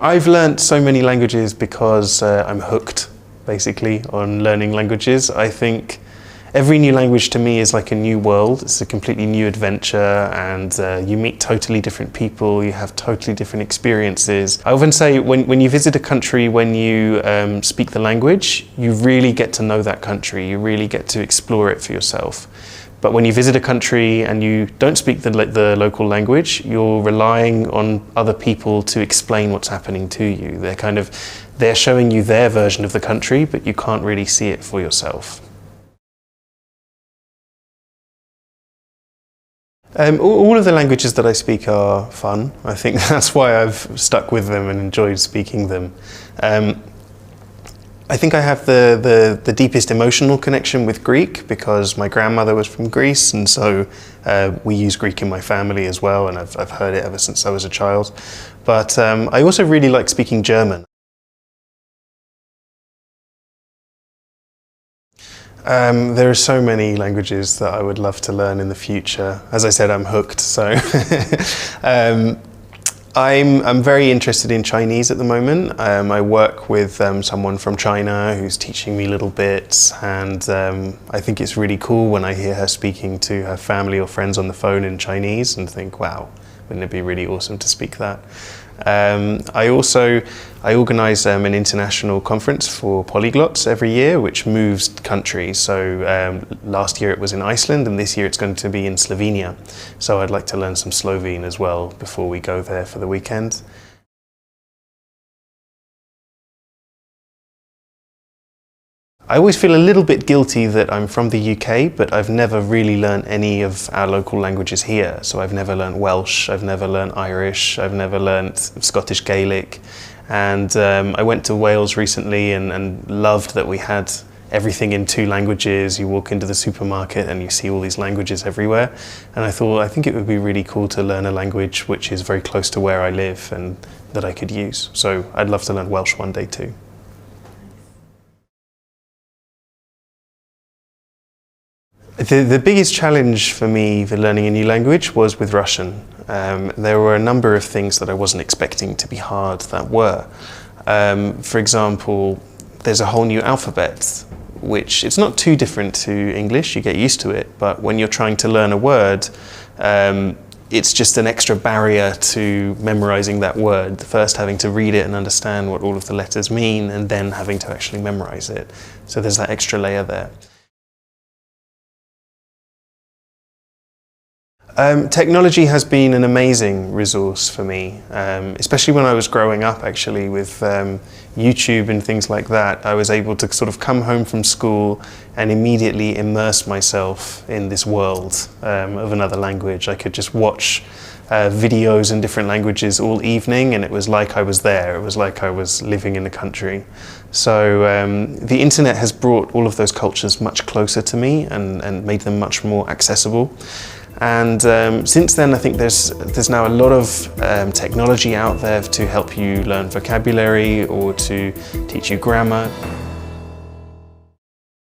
I've learnt so many languages because I'm hooked, basically, on learning languages. I think every new language to me is like a new world. It's a completely new adventure, and you meet totally different people, you have totally different experiences. I often say when you visit a country, when you speak the language, you really get to know that country, you really get to explore it for yourself. But when you visit a country and you don't speak the local language, you're relying on other people to explain what's happening to you. They're showing you their version of the country, but you can't really see it for yourself. All of the languages that I speak are fun. I think that's why I've stuck with them and enjoyed speaking them. I think I have the deepest emotional connection with Greek because my grandmother was from Greece, and so we use Greek in my family as well, and I've heard it ever since I was a child. But I also really like speaking German. There are so many languages that I would love to learn in the future. As I said, I'm hooked, so I'm very interested in Chinese at the moment. I work with someone from China who's teaching me little bits, and I think it's really cool when I hear her speaking to her family or friends on the phone in Chinese and think, wow, wouldn't it be really awesome to speak that? I organise an international conference for polyglots every year, which moves countries. So last year it was in Iceland, and this year it's going to be in Slovenia. So I'd like to learn some Slovene as well before we go there for the weekend. I always feel a little bit guilty that I'm from the UK, but I've never really learnt any of our local languages here. So I've never learnt Welsh, I've never learnt Irish, I've never learnt Scottish Gaelic. And I went to Wales recently and loved that we had everything in 2 languages. You walk into the supermarket and you see all these languages everywhere. And I think it would be really cool to learn a language which is very close to where I live and that I could use. So I'd love to learn Welsh one day too. The biggest challenge for me for learning a new language was with Russian. There were a number of things that I wasn't expecting to be hard that were. For example, there's a whole new alphabet, which it's not too different to English, you get used to it, but when you're trying to learn a word, it's just an extra barrier to memorizing that word. First having to read it and understand what all of the letters mean, and then having to actually memorize it. So there's that extra layer there. Technology has been an amazing resource for me, especially when I was growing up actually with YouTube and things like that. I was able to sort of come home from school and immediately immerse myself in this world of another language. I could just watch videos in different languages all evening, and it was like I was there. It was like I was living in the country. So the internet has brought all of those cultures much closer to me and made them much more accessible. And since then, I think there's now a lot of technology out there to help you learn vocabulary or to teach you grammar.